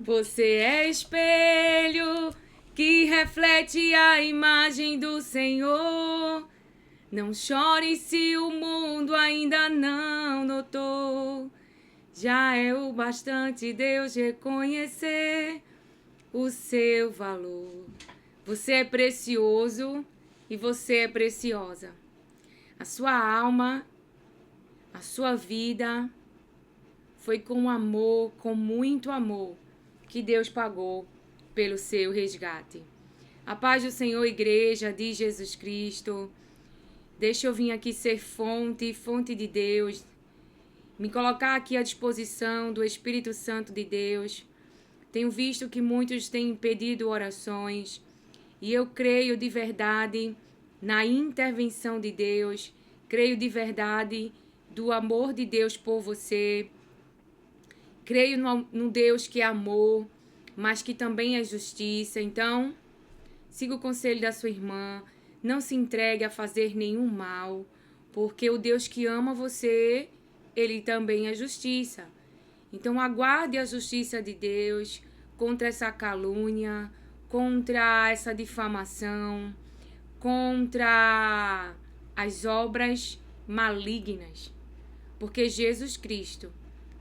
Você é espelho que reflete a imagem do Senhor. Não chore se o mundo ainda não notou. Já é o bastante Deus reconhecer o seu valor. Você é precioso e você é preciosa. A sua alma, a sua vida foi com amor, com muito amor, que Deus pagou pelo seu resgate. A paz do Senhor, igreja de Jesus Cristo. Deixa eu vir aqui ser fonte de Deus. Me colocar aqui à disposição do Espírito Santo de Deus. Tenho visto que muitos têm pedido orações. E eu creio de verdade na intervenção de Deus. Creio de verdade do amor de Deus por você. Creio no Deus que é amor, mas que também é justiça. Então, siga o conselho da sua irmã. Não se entregue a fazer nenhum mal, porque o Deus que ama você, ele também é justiça. Então, aguarde a justiça de Deus contra essa calúnia, contra essa difamação, contra as obras malignas, porque Jesus Cristo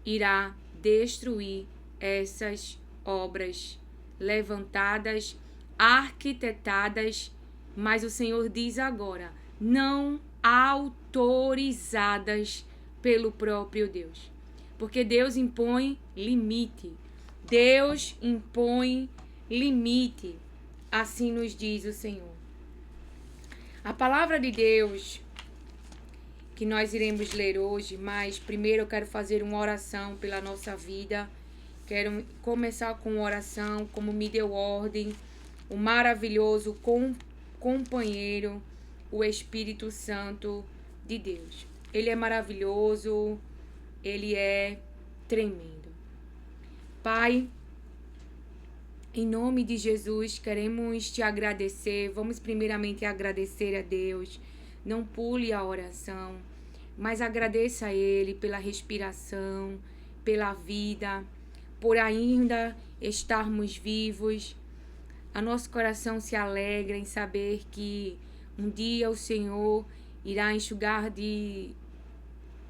irá destruir essas obras levantadas, arquitetadas, mas o Senhor diz agora, não autorizadas pelo próprio Deus. Porque Deus impõe limite. Deus impõe limite. Assim nos diz o Senhor. A palavra de Deus que nós iremos ler hoje, mas primeiro eu quero fazer uma oração pela nossa vida. Quero começar com uma oração, como me deu ordem, o maravilhoso companheiro, o Espírito Santo de Deus. Ele é maravilhoso, ele é tremendo. Pai, em nome de Jesus, queremos te agradecer. Vamos primeiramente agradecer a Deus. Não pule a oração, mas agradeça a Ele pela respiração, pela vida, por ainda estarmos vivos. A nosso coração se alegra em saber que um dia o Senhor irá enxugar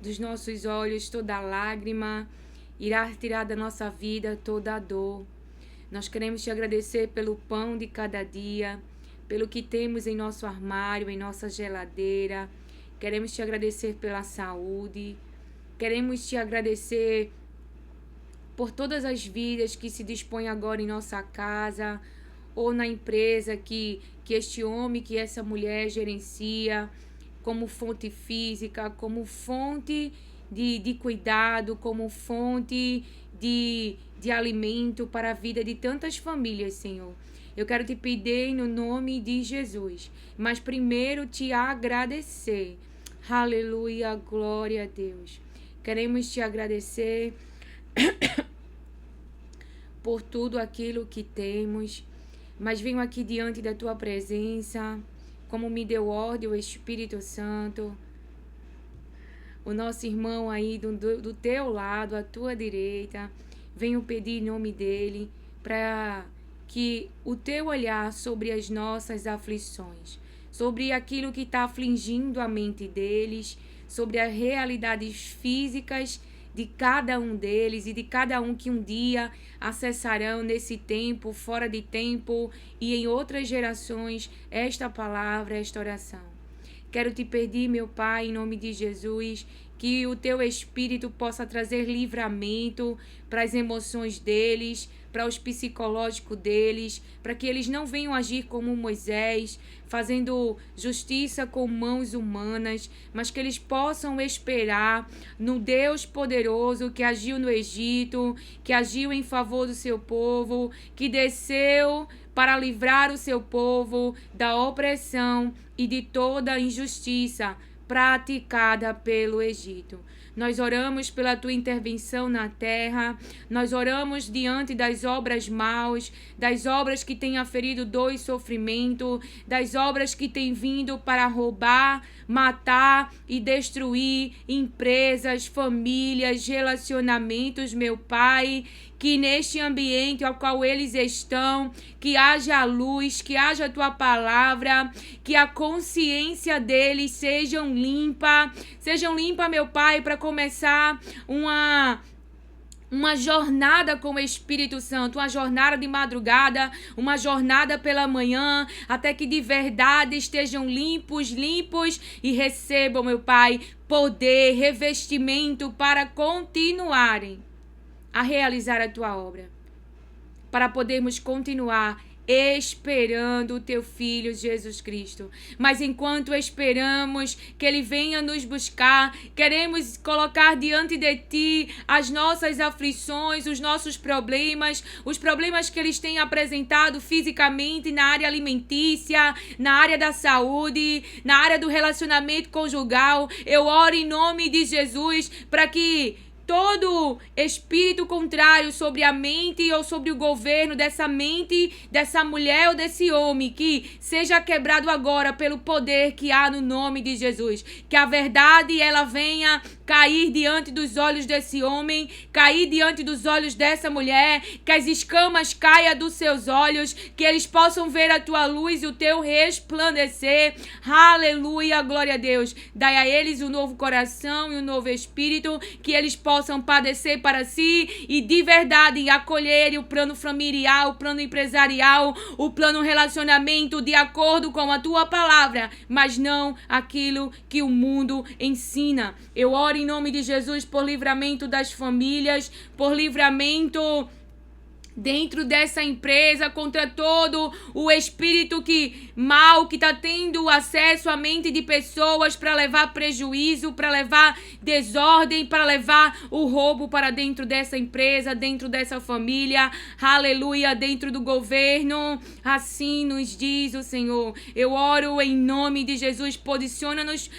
dos nossos olhos toda lágrima, irá tirar da nossa vida toda a dor. Nós queremos te agradecer pelo pão de cada dia, pelo que temos em nosso armário, em nossa geladeira. Queremos te agradecer pela saúde. Queremos te agradecer por todas as vidas que se dispõem agora em nossa casa ou na empresa que este homem, que essa mulher gerencia como fonte física, como fonte de cuidado, como fonte de alimento para a vida de tantas famílias, Senhor. Eu quero te pedir no nome de Jesus, mas primeiro te agradecer. Aleluia, glória a Deus. Queremos te agradecer por tudo aquilo que temos, mas venho aqui diante da tua presença, como me deu ordem o Espírito Santo, o nosso irmão aí do teu lado, à tua direita. Venho pedir em nome dele para que o teu olhar sobre as nossas aflições, sobre aquilo que está afligindo a mente deles, sobre as realidades físicas de cada um deles e de cada um que um dia acessarão nesse tempo, fora de tempo e em outras gerações esta palavra, esta oração. Quero te pedir, meu Pai, em nome de Jesus, que o teu Espírito possa trazer livramento para as emoções deles, para os psicológicos deles, para que eles não venham agir como Moisés, fazendo justiça com mãos humanas, mas que eles possam esperar no Deus poderoso que agiu no Egito, que agiu em favor do seu povo, que desceu para livrar o seu povo da opressão e de toda a injustiça praticada pelo Egito. Nós oramos pela tua intervenção na terra, nós oramos diante das obras maus, das obras que têm aferido dor e sofrimento, das obras que têm vindo para roubar, matar e destruir empresas, famílias, relacionamentos, meu Pai. que neste ambiente ao qual eles estão, que haja luz, que haja a tua palavra, que a consciência deles sejam limpa, meu Pai, para começar uma jornada com o Espírito Santo, uma jornada de madrugada, uma jornada pela manhã, até que de verdade estejam limpos e recebam, meu Pai, poder, revestimento para continuarem a realizar a tua obra, para podermos continuar esperando o teu Filho Jesus Cristo. Mas enquanto esperamos que Ele venha nos buscar, queremos colocar diante de Ti as nossas aflições, os nossos problemas, os problemas que eles têm apresentado fisicamente na área alimentícia, na área da saúde, na área do relacionamento conjugal. Eu oro em nome de Jesus para que todo espírito contrário sobre a mente ou sobre o governo dessa mente, dessa mulher ou desse homem, que seja quebrado agora pelo poder que há no nome de Jesus. Que a verdade ela venha cair diante dos olhos desse homem, cair diante dos olhos dessa mulher, que as escamas caiam dos seus olhos, que eles possam ver a tua luz e o teu resplandecer. Aleluia, glória a Deus. Dai a eles um novo coração e um novo espírito, que eles possam padecer para si e de verdade acolherem o plano familiar, o plano empresarial, o plano relacionamento de acordo com a tua palavra, mas não aquilo que o mundo ensina. Eu oro em nome de Jesus por livramento das famílias, por livramento dentro dessa empresa, contra todo o espírito mal que está tendo acesso à mente de pessoas para levar prejuízo, para levar desordem, para levar o roubo para dentro dessa empresa, dentro dessa família, aleluia, dentro do governo. Assim nos diz o Senhor. Eu oro em nome de Jesus, posiciona-nos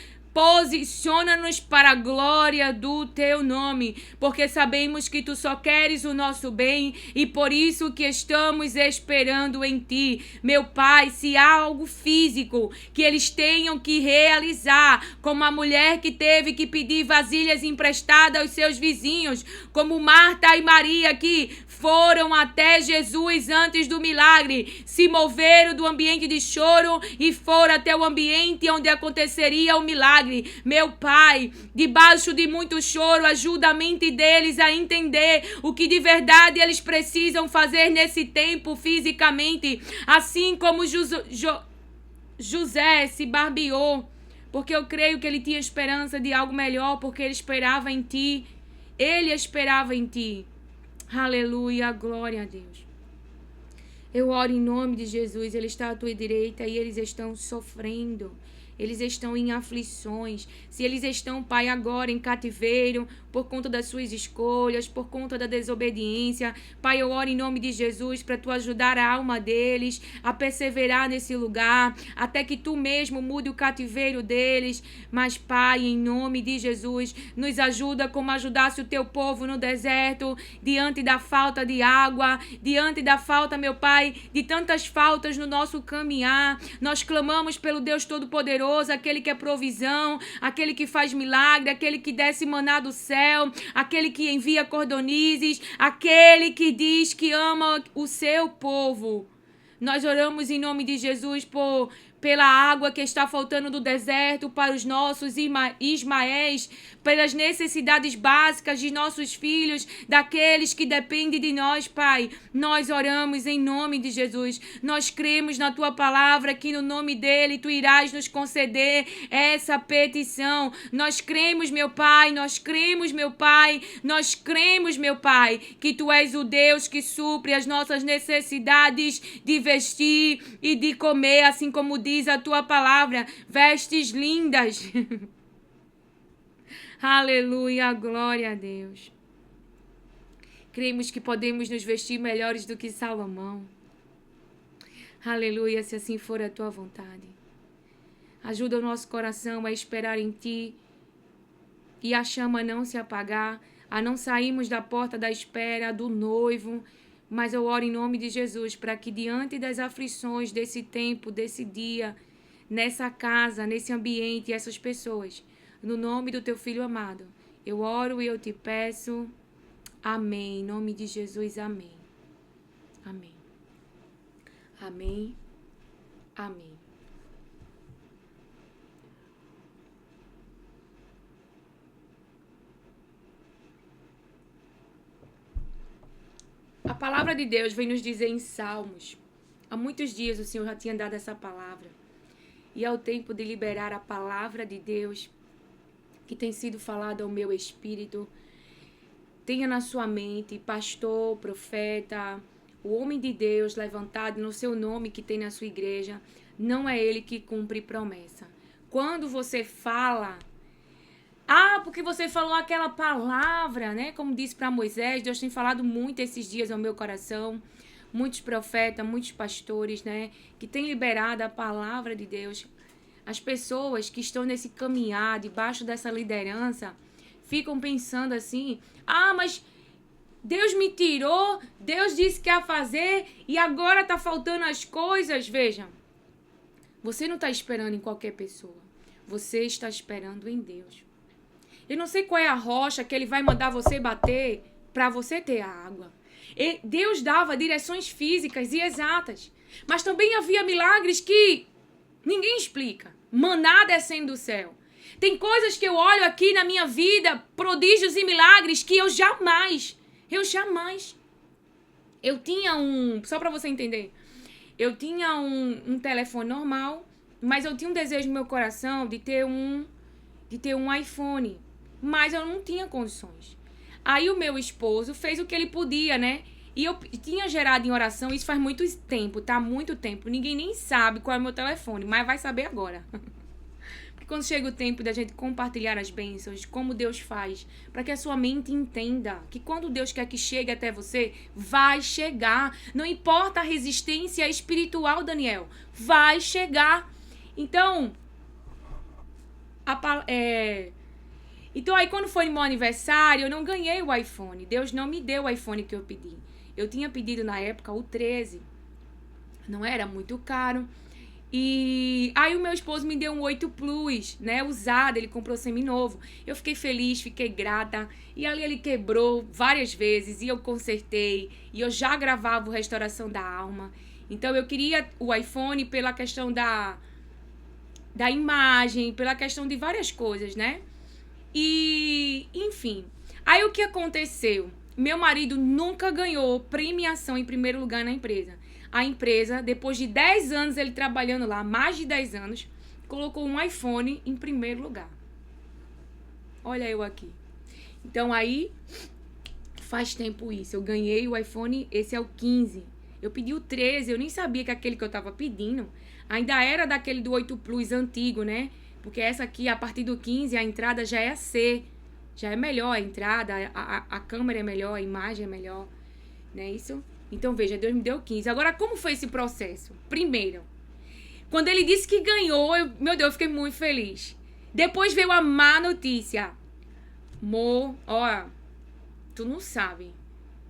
para a glória do teu nome, porque sabemos que tu só queres o nosso bem e por isso que estamos esperando em ti. Meu Pai, se há algo físico que eles tenham que realizar, como a mulher que teve que pedir vasilhas emprestadas aos seus vizinhos, como Marta e Maria que foram até Jesus antes do milagre, se moveram do ambiente de choro e foram até o ambiente onde aconteceria o milagre. Meu Pai, debaixo de muito choro, ajuda a mente deles a entender o que de verdade eles precisam fazer nesse tempo fisicamente, assim como José se barbeou, porque eu creio que ele tinha esperança de algo melhor, porque ele esperava em ti, ele esperava em ti. Aleluia, glória a Deus. Eu oro em nome de Jesus, ele está à tua direita e eles estão sofrendo. Eles estão em aflições. Se eles estão, Pai, agora em cativeiro, por conta das suas escolhas, por conta da desobediência, Pai, eu oro em nome de Jesus para tu ajudar a alma deles a perseverar nesse lugar, até que tu mesmo mude o cativeiro deles. Mas, Pai, em nome de Jesus, nos ajuda como ajudasse o teu povo no deserto, diante da falta de água, diante da falta, meu Pai, de tantas faltas no nosso caminhar. Nós clamamos pelo Deus Todo-Poderoso, aquele que é provisão, aquele que faz milagre, aquele que desce maná do céu, aquele que envia cordonizes, aquele que diz que ama o seu povo. Nós oramos em nome de Jesus pela água que está faltando do deserto para os nossos Ismaéis, pelas necessidades básicas de nossos filhos, daqueles que dependem de nós, Pai. Nós oramos em nome de Jesus. Nós cremos na tua palavra que no nome dele tu irás nos conceder essa petição. Nós cremos, meu Pai, nós cremos, meu Pai, nós cremos, meu Pai, que tu és o Deus que supre as nossas necessidades de vestir e de comer, assim como diz a tua palavra, vestes lindas. Aleluia, glória a Deus. Cremos que podemos nos vestir melhores do que Salomão. Aleluia, se assim for a tua vontade. Ajuda o nosso coração a esperar em ti e a chama não se apagar, a não sairmos da porta da espera do noivo. Mas eu oro em nome de Jesus para que diante das aflições desse tempo, desse dia, nessa casa, nesse ambiente, essas pessoas, no nome do teu Filho amado, eu oro e eu te peço, Amém. Em nome de Jesus, amém. Amém. Amém. Amém. A palavra de Deus vem nos dizer em Salmos. Há muitos dias o Senhor já tinha dado essa palavra. E é o tempo de liberar a palavra de Deus que tem sido falada ao meu espírito. Tenha na sua mente, pastor, profeta, o homem de Deus levantado no seu nome que tem na sua igreja. Não é ele que cumpre promessa. Quando você fala, porque você falou aquela palavra, né? Como disse para Moisés, Deus tem falado muito esses dias ao meu coração. Muitos profetas, muitos pastores, né? Que têm liberado a palavra de Deus. As pessoas que estão nesse caminhar, debaixo dessa liderança, ficam pensando assim, mas Deus me tirou, Deus disse que ia fazer e agora tá faltando as coisas. Veja, você não está esperando em qualquer pessoa. Você está esperando em Deus. Eu não sei qual é a rocha que ele vai mandar você bater para você ter a água. E Deus dava direções físicas e exatas. Mas também havia milagres que ninguém explica. Maná descendo do céu. Tem coisas que eu olho aqui na minha vida, prodígios e milagres, que eu jamais. Eu tinha só para você entender, eu tinha um telefone normal, mas eu tinha um desejo no meu coração de ter um iPhone. Mas eu não tinha condições. Aí o meu esposo fez o que ele podia, né? E eu tinha gerado em oração, isso faz muito tempo, tá? Muito tempo. Ninguém nem sabe qual é o meu telefone, mas vai saber agora. Porque quando chega o tempo da gente compartilhar as bênçãos, como Deus faz, para que a sua mente entenda que quando Deus quer que chegue até você, vai chegar. Não importa a resistência espiritual, Daniel, vai chegar. Então, Então aí quando foi no meu aniversário, eu não ganhei o iPhone. Deus não me deu o iPhone que eu pedi. Eu tinha pedido na época o 13. Não era muito caro. E aí o meu esposo me deu um 8 Plus, né? Usado, ele comprou seminovo. Eu fiquei feliz, fiquei grata. E ali ele quebrou várias vezes e eu consertei. E eu já gravava o Restauração da Alma. Então eu queria o iPhone pela questão da imagem, pela questão de várias coisas, né? E, enfim, aí o que aconteceu? Meu marido nunca ganhou premiação em primeiro lugar na empresa. A empresa, depois de 10 anos ele trabalhando lá, mais de 10 anos, colocou um iPhone em primeiro lugar. Olha eu aqui. Então aí, faz tempo isso. Eu ganhei o iPhone, esse é o 15. Eu pedi o 13, eu nem sabia que aquele que eu tava pedindo ainda era daquele do 8 Plus antigo, né? Porque essa aqui, a partir do 15, a entrada já é a C. Já é melhor a entrada, a câmera é melhor, a imagem é melhor. Não é isso? Então, veja, Deus me deu 15. Agora, como foi esse processo? Primeiro, quando ele disse que ganhou, meu Deus, eu fiquei muito feliz. Depois veio a má notícia. Amor, ó, tu não sabe.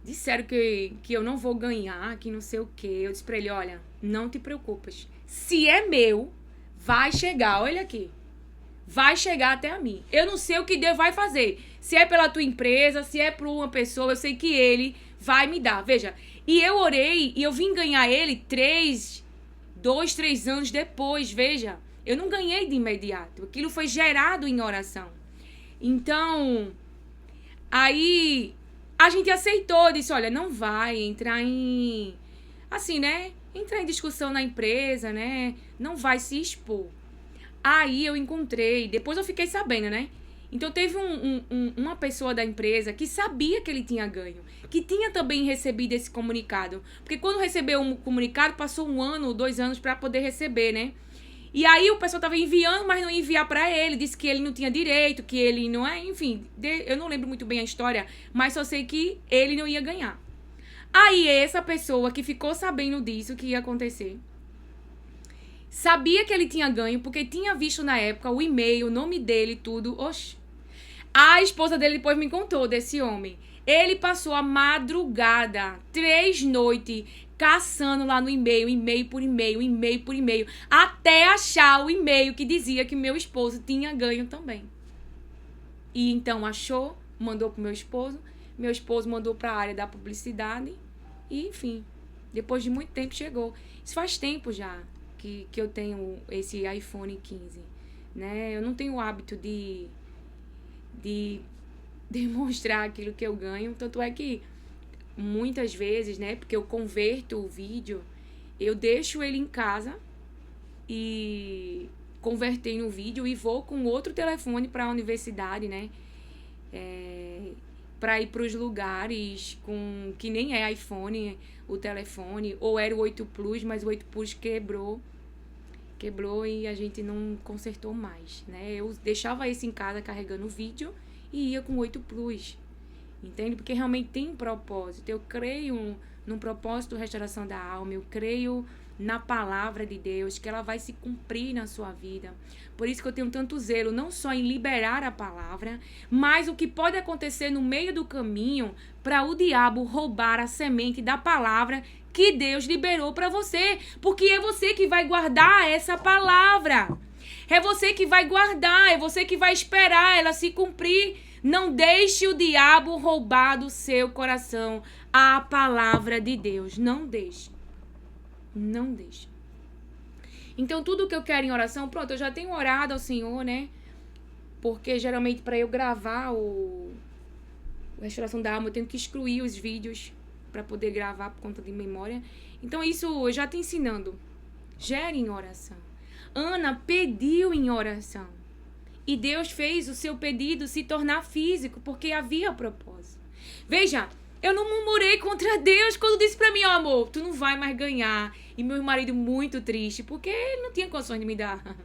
Disseram que eu não vou ganhar, que não sei o quê. Eu disse pra ele, olha, não te preocupes. Se é meu, vai chegar, olha aqui. Vai chegar até a mim. Eu não sei o que Deus vai fazer. Se é pela tua empresa, se é por uma pessoa, eu sei que ele vai me dar. Veja, e eu orei e eu vim ganhar ele 2, 3 anos depois, veja. Eu não ganhei de imediato. Aquilo foi gerado em oração. Então, aí a gente aceitou, disse, olha, não vai entrar em... Assim, né? Entrar em discussão na empresa, né? Não vai se expor. Aí eu encontrei, depois eu fiquei sabendo, né? Então teve uma pessoa da empresa que sabia que ele tinha ganho, que tinha também recebido esse comunicado. Porque quando recebeu um comunicado, passou 1 ano ou 2 anos para poder receber, né? E aí o pessoal tava enviando, mas não ia enviar para ele, disse que ele não tinha direito, que ele não é, enfim, eu não lembro muito bem a história, mas só sei que ele não ia ganhar. Aí essa pessoa que ficou sabendo disso, que ia acontecer, sabia que ele tinha ganho, porque tinha visto na época o e-mail, o nome dele, tudo. Oxi. A esposa dele depois me contou desse homem. Ele passou a madrugada, 3 noites, caçando lá no e-mail por e-mail, até achar o e-mail que dizia que meu esposo tinha ganho também. E então achou, mandou pro meu esposo. Meu esposo mandou para a área da publicidade e, enfim, depois de muito tempo chegou. Isso faz tempo já que eu tenho esse iPhone 15, né? Eu não tenho o hábito de demonstrar aquilo que eu ganho. Tanto é que muitas vezes, né? Porque eu converto o vídeo, eu deixo ele em casa e convertei no vídeo e vou com outro telefone para a universidade, né? Para ir para os lugares com que nem é iPhone o telefone, ou era o 8 Plus, mas o 8 Plus quebrou e a gente não consertou mais, né? Eu deixava esse em casa carregando o vídeo e ia com o 8 Plus, entende? Porque realmente tem um propósito. Eu creio num propósito de restauração da alma, eu creio na palavra de Deus, que ela vai se cumprir na sua vida. Por isso que eu tenho tanto zelo, não só em liberar a palavra, mas o que pode acontecer no meio do caminho para o diabo roubar a semente da palavra que Deus liberou para você. Porque é você que vai guardar essa palavra. É você que vai guardar, é você que vai esperar ela se cumprir. Não deixe o diabo roubar do seu coração a palavra de Deus. Não deixe. Não deixa. Então, tudo que eu quero em oração, pronto, eu já tenho orado ao Senhor, né? Porque geralmente para eu gravar o Restauração da Alma, eu tenho que excluir os vídeos para poder gravar por conta de memória. Então, isso eu já tô ensinando. Gere em oração. Ana pediu em oração. E Deus fez o seu pedido se tornar físico, porque havia propósito. Veja, eu não murmurei contra Deus quando disse pra mim, ó, amor, tu não vai mais ganhar. E meu marido muito triste, porque ele não tinha condições de me dar.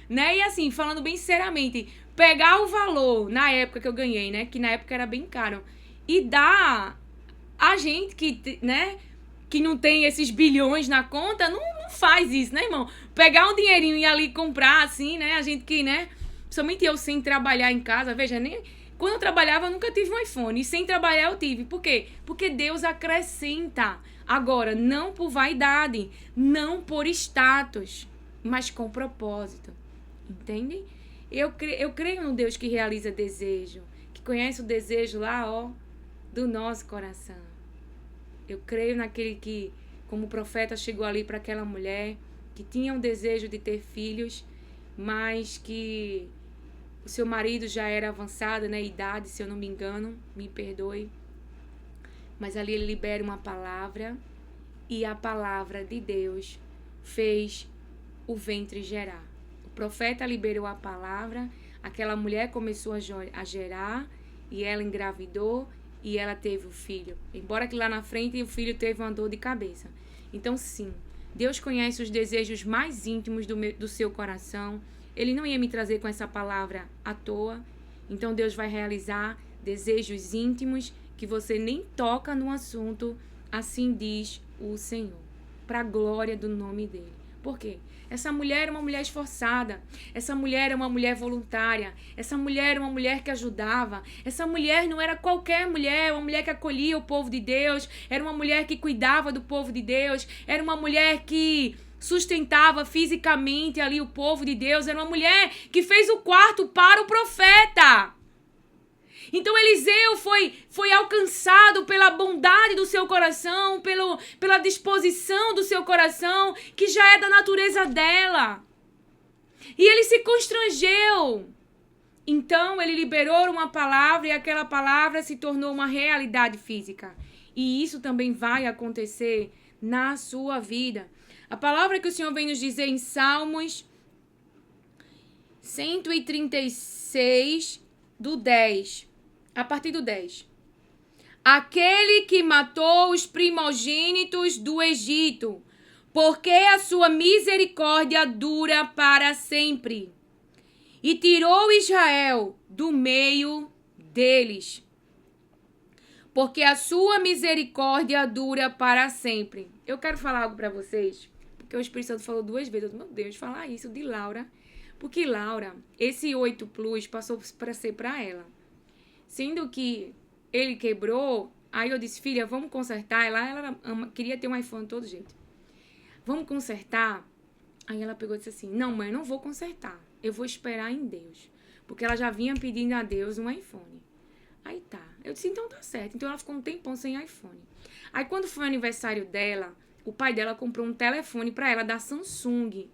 Né? E assim, falando bem sinceramente, pegar o valor na época que eu ganhei, né? Que na época era bem caro. E dar a gente que, né? Que não tem esses bilhões na conta, não faz isso, né, irmão? Pegar um dinheirinho e ir ali comprar, assim, né? A gente que, né? Principalmente eu sem trabalhar em casa, veja, nem... Quando eu trabalhava, eu nunca tive um iPhone. E sem trabalhar, eu tive. Por quê? Porque Deus acrescenta. Agora, não por vaidade, não por status, mas com propósito. Entende? Eu creio no Deus que realiza desejo, que conhece o desejo lá, ó, do nosso coração. Eu creio naquele que, como o profeta chegou ali para aquela mulher, que tinha um desejo de ter filhos, mas que o seu marido já era avançado na idade, se eu não me engano, me perdoe. Mas ali ele libera uma palavra e a palavra de Deus fez o ventre gerar. O profeta liberou a palavra, aquela mulher começou a gerar e ela engravidou e ela teve o filho. Embora que lá na frente o filho teve uma dor de cabeça. Então sim, Deus conhece os desejos mais íntimos do seu coração. Ele não ia me trazer com essa palavra à toa. Então Deus vai realizar desejos íntimos que você nem toca no assunto, assim diz o Senhor, para a glória do nome dele. Por quê? Essa mulher é uma mulher esforçada, essa mulher é uma mulher voluntária, essa mulher é uma mulher que ajudava, essa mulher não era qualquer mulher, uma mulher que acolhia o povo de Deus, era uma mulher que cuidava do povo de Deus, era uma mulher que sustentava fisicamente ali o povo de Deus, era uma mulher que fez o quarto para o profeta. Então Eliseu foi alcançado pela bondade do seu coração, pela disposição do seu coração, que já é da natureza dela. E ele se constrangeu. Então ele liberou uma palavra e aquela palavra se tornou uma realidade física. E isso também vai acontecer na sua vida. A palavra que o Senhor vem nos dizer em Salmos 136, do 10. A partir do 10. Aquele que matou os primogênitos do Egito, porque a sua misericórdia dura para sempre. E tirou Israel do meio deles, porque a sua misericórdia dura para sempre. Eu quero falar algo para vocês, porque o Espírito Santo falou 2 vezes. Meu Deus, falar isso de Laura. Porque Laura, esse 8 Plus passou para ser para ela. Sendo que ele quebrou, aí eu disse, filha, vamos consertar. Ela queria ter um iPhone de todo jeito. Vamos consertar? Aí ela pegou e disse assim, não, mãe, eu não vou consertar. Eu vou esperar em Deus. Porque ela já vinha pedindo a Deus um iPhone. Aí tá. Eu disse, então tá certo. Então ela ficou um tempão sem iPhone. Aí quando foi o aniversário dela, o pai dela comprou um telefone pra ela da Samsung.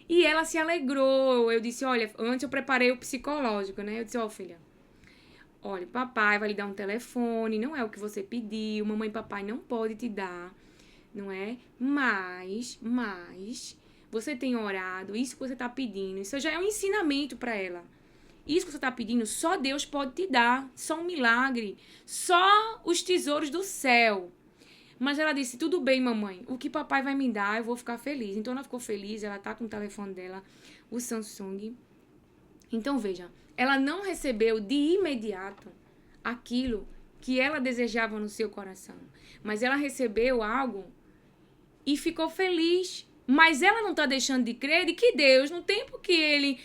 E ela se alegrou. Eu disse, olha, antes eu preparei o psicológico, né? Eu disse, filha, olha, papai vai lhe dar um telefone, não é o que você pediu, mamãe e papai não pode te dar, não é? Mas, você tem orado, isso que você tá pedindo, isso já é um ensinamento pra ela. Isso que você tá pedindo, só Deus pode te dar, só um milagre, só os tesouros do céu. Mas ela disse, tudo bem, mamãe, o que papai vai me dar, eu vou ficar feliz. Então ela ficou feliz, ela tá com o telefone dela, o Samsung. Então veja, ela não recebeu de imediato aquilo que ela desejava no seu coração. Mas ela recebeu algo e ficou feliz. Mas ela não tá deixando de crer de que Deus, no tempo que ele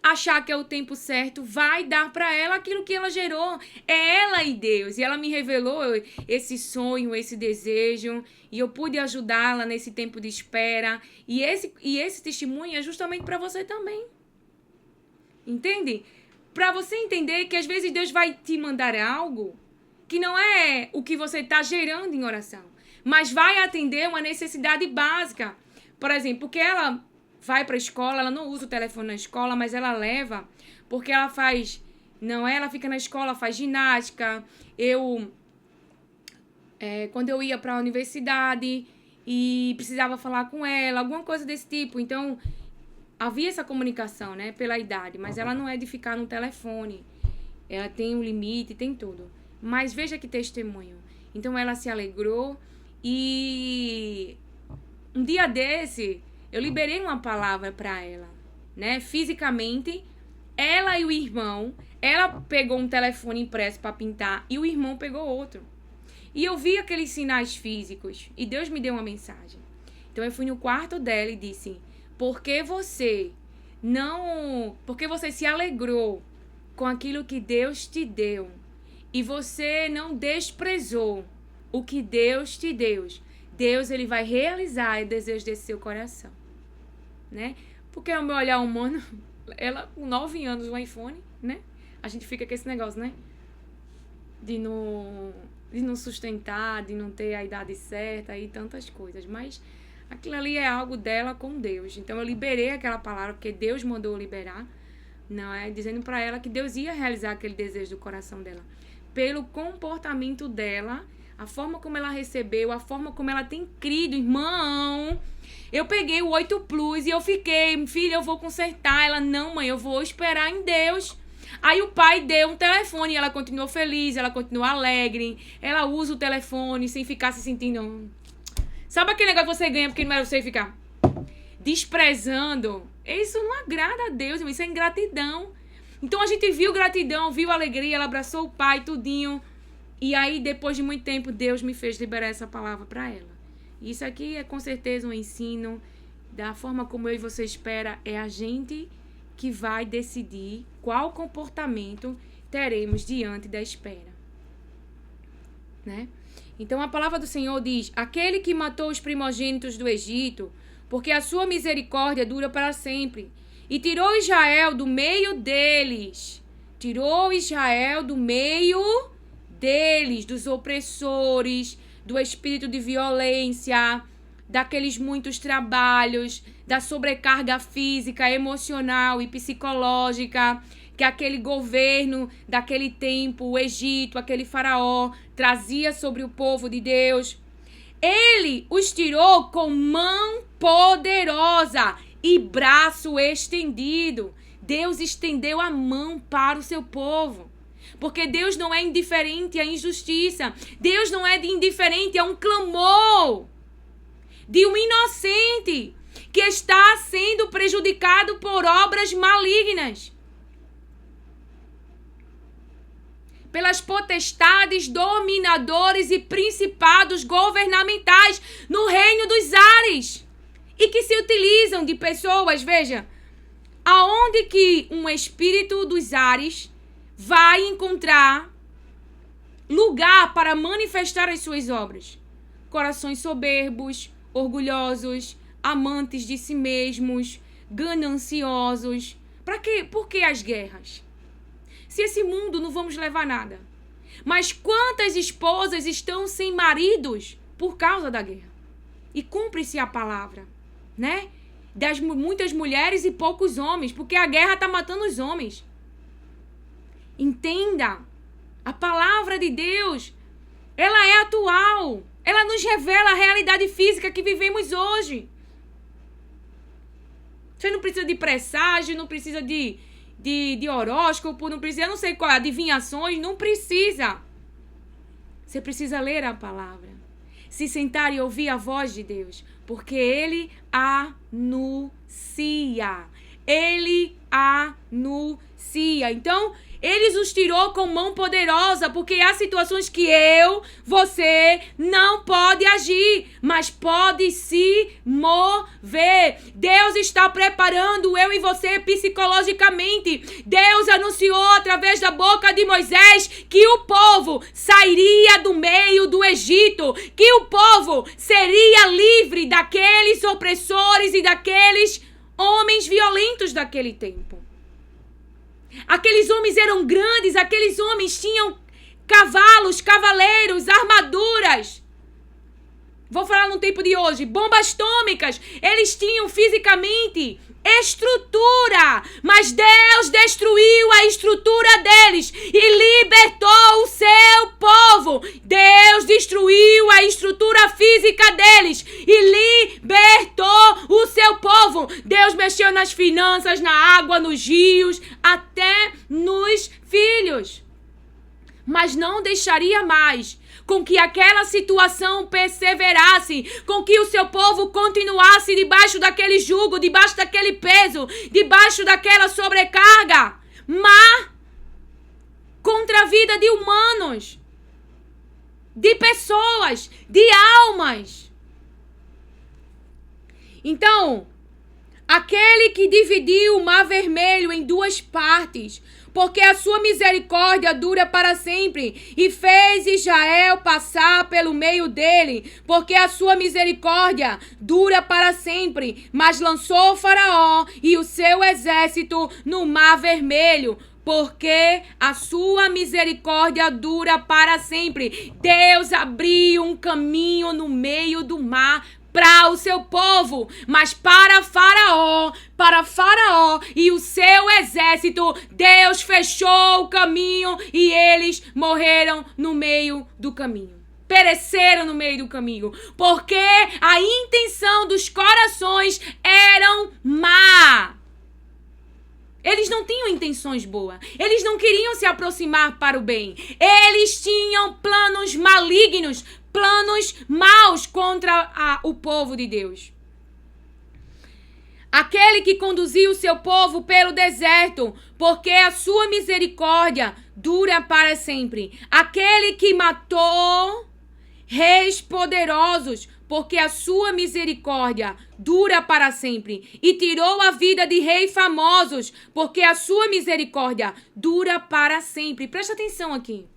achar que é o tempo certo, vai dar para ela aquilo que ela gerou. É ela e Deus. E ela me revelou esse sonho, esse desejo. E eu pude ajudá-la nesse tempo de espera. E esse testemunho é justamente para você também. Entende? Para você entender que às vezes Deus vai te mandar algo que não é o que você está gerando em oração. Mas vai atender uma necessidade básica. Por exemplo, porque ela vai para a escola, ela não usa o telefone na escola, mas ela leva, porque ela faz, não é? Ela fica na escola, faz ginástica. Quando eu ia para a universidade e precisava falar com ela, alguma coisa desse tipo. Então, havia essa comunicação, né, pela idade, mas ela não é de ficar no telefone. Ela tem um limite, tem tudo. Mas veja que testemunho. Então, ela se alegrou e um dia desse eu liberei uma palavra para ela, né? Fisicamente, ela e o irmão, ela pegou um telefone impresso para pintar e o irmão pegou outro. E eu vi aqueles sinais físicos e Deus me deu uma mensagem. Então eu fui no quarto dela e disse: porque você se alegrou com aquilo que Deus te deu e você não desprezou o que Deus te deu, Deus ele vai realizar o desejo desse seu coração. Né? Porque o meu olhar humano, ela com 9 anos, um iPhone, né? A gente fica com esse negócio, né? De não sustentar, de não ter a idade certa e tantas coisas. Mas aquilo ali é algo dela com Deus. Então eu liberei aquela palavra, porque Deus mandou liberar, não é? Dizendo para ela que Deus ia realizar aquele desejo do coração dela. Pelo comportamento dela, a forma como ela recebeu, a forma como ela tem crido, irmão. Eu peguei o 8 Plus e eu fiquei, filha, eu vou consertar. Ela, não, mãe, eu vou esperar em Deus. Aí o pai deu um telefone e ela continuou feliz, ela continuou alegre. Ela usa o telefone sem ficar se sentindo... Sabe aquele negócio que você ganha porque não era você ficar desprezando? Isso não agrada a Deus, isso é ingratidão. Então a gente viu gratidão, viu alegria, ela abraçou o pai, tudinho. E aí, depois de muito tempo, Deus me fez liberar essa palavra para ela. Isso aqui é com certeza um ensino da forma como eu e você espera. É a gente que vai decidir qual comportamento teremos diante da espera. Né? Então a palavra do Senhor diz: aquele que matou os primogênitos do Egito, porque a sua misericórdia dura para sempre, e tirou Israel do meio deles. Tirou Israel do meio deles, dos opressores, do espírito de violência, daqueles muitos trabalhos, da sobrecarga física, emocional e psicológica que aquele governo daquele tempo, o Egito, aquele faraó, trazia sobre o povo de Deus. Ele os tirou com mão poderosa e braço estendido. Deus estendeu a mão para o seu povo. Porque Deus não é indiferente à injustiça. Deus não é indiferente a um clamor de um inocente que está sendo prejudicado por obras malignas. Pelas potestades, dominadores e principados governamentais no reino dos ares. E que se utilizam de pessoas, veja, aonde que um espírito dos ares vai encontrar lugar para manifestar as suas obras? Corações soberbos, orgulhosos, amantes de si mesmos, gananciosos. Para quê? Por que as guerras? Se esse mundo não vamos levar nada. Mas quantas esposas estão sem maridos por causa da guerra? E cumpre-se a palavra, né? Das muitas mulheres e poucos homens, porque a guerra está matando os homens. Entenda, a palavra de Deus, ela é atual. Ela nos revela a realidade física que vivemos hoje. Você não precisa de presságio, não precisa de horóscopo, não precisa, não sei qual, adivinhações, não precisa. Você precisa ler a palavra. Se sentar e ouvir a voz de Deus, porque Ele anuncia. Ele anuncia. Então, Ele os tirou com mão poderosa, porque há situações que você não pode agir, mas pode se mover. Deus está preparando eu e você psicologicamente. Deus anunciou através da boca de Moisés que o povo sairia do meio do Egito, que o povo seria livre daqueles opressores e daqueles homens violentos daquele tempo. Aqueles homens eram grandes, aqueles homens tinham cavalos, cavaleiros, armaduras. Vou falar no tempo de hoje, bombas atômicas. Eles tinham fisicamente estrutura, mas Deus destruiu a estrutura deles e libertou o seu povo. Deus destruiu a estrutura física deles e libertou o seu povo. Deus mexeu nas finanças, na água, nos rios, até nos filhos. Mas não deixaria mais com que aquela situação perseverasse, com que o seu povo continuasse debaixo daquele jugo, debaixo daquele peso, debaixo daquela sobrecarga má contra a vida de humanos, de pessoas, de almas. Então, aquele que dividiu o Mar Vermelho em duas partes, porque a sua misericórdia dura para sempre, e fez Israel passar pelo meio dele, porque a sua misericórdia dura para sempre, mas lançou o Faraó e o seu exército no Mar Vermelho, porque a sua misericórdia dura para sempre. Deus abriu um caminho no meio do mar para o seu povo, mas para Faraó e o seu exército, Deus fechou o caminho e eles morreram no meio do caminho. Pereceram no meio do caminho, porque a intenção dos corações era má. Eles não tinham intenções boas. Eles não queriam se aproximar para o bem. Eles tinham planos malignos, planos maus contra o povo de Deus. Aquele que conduziu o seu povo pelo deserto, porque a sua misericórdia dura para sempre. Aquele que matou reis poderosos, porque a sua misericórdia dura para sempre. E tirou a vida de reis famosos, porque a sua misericórdia dura para sempre. Presta atenção aqui.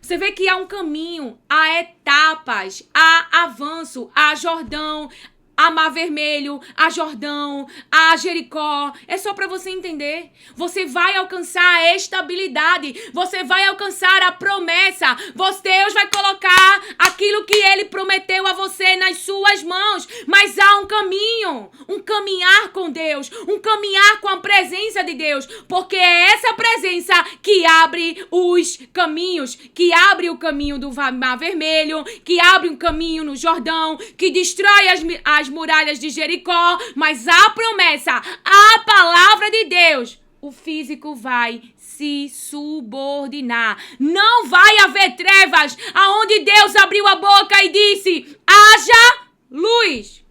Você vê que há um caminho, há etapas, há avanço, há Jordão, há Mar Vermelho, há Jordão, há Jericó. É só para você entender. Você vai alcançar a estabilidade. Você vai alcançar a promessa. Deus vai colocar aquilo que Ele prometeu a você nas suas mãos. Mas há um caminho, um caminhar com Deus, um caminhar com a presença de Deus. Porque é essa presença que abre os caminhos, que abre o caminho do Mar Vermelho, que abre um caminho no Jordão, que destrói as muralhas de Jericó, mas a promessa, a palavra de Deus, o físico vai se subordinar. Não vai haver trevas aonde Deus abriu a boca e disse: haja luz.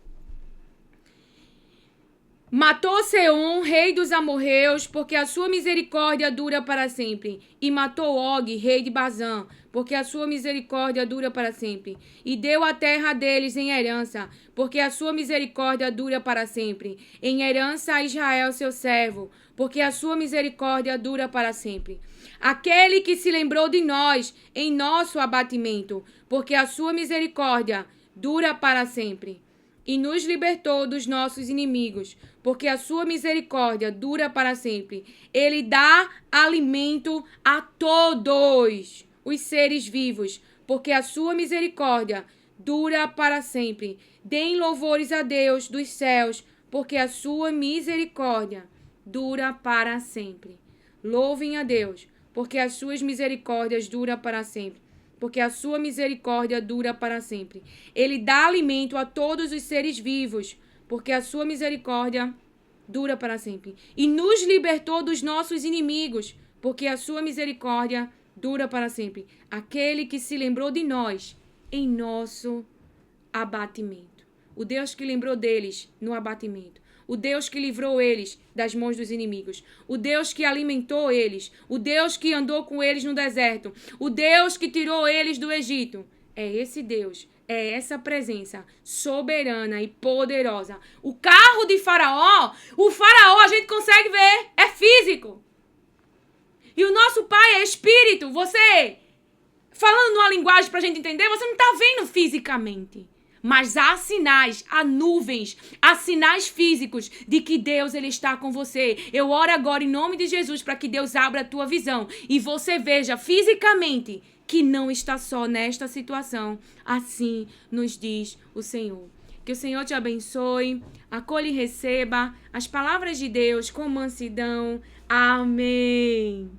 Matou Seom, rei dos amorreus, porque a sua misericórdia dura para sempre. E matou Og, rei de Bazã, porque a sua misericórdia dura para sempre. E deu a terra deles em herança, porque a sua misericórdia dura para sempre. Em herança a Israel, seu servo, porque a sua misericórdia dura para sempre. Aquele que se lembrou de nós em nosso abatimento, porque a sua misericórdia dura para sempre. e nos libertou dos nossos inimigos, porque a sua misericórdia dura para sempre. Ele dá alimento a todos os seres vivos, porque a sua misericórdia dura para sempre. Deem louvores a Deus dos céus, porque a sua misericórdia dura para sempre. Louvem a Deus, porque as suas misericórdias duram para sempre. Porque a sua misericórdia dura para sempre. Ele dá alimento a todos os seres vivos, porque a sua misericórdia dura para sempre. E nos libertou dos nossos inimigos, porque a sua misericórdia dura para sempre. Aquele que se lembrou de nós em nosso abatimento. O Deus que lembrou deles no abatimento. O Deus que livrou eles das mãos dos inimigos. O Deus que alimentou eles. O Deus que andou com eles no deserto. O Deus que tirou eles do Egito. É esse Deus. É essa presença soberana e poderosa. O carro de Faraó, o Faraó a gente consegue ver. É físico. E o nosso Pai é espírito. Você, falando numa linguagem pra gente entender, você não tá vendo fisicamente. Mas há sinais, há nuvens, há sinais físicos de que Deus ele está com você. Eu oro agora em nome de Jesus para que Deus abra a tua visão e você veja fisicamente que não está só nesta situação. Assim nos diz o Senhor. Que o Senhor te abençoe, acolha e receba as palavras de Deus com mansidão. Amém.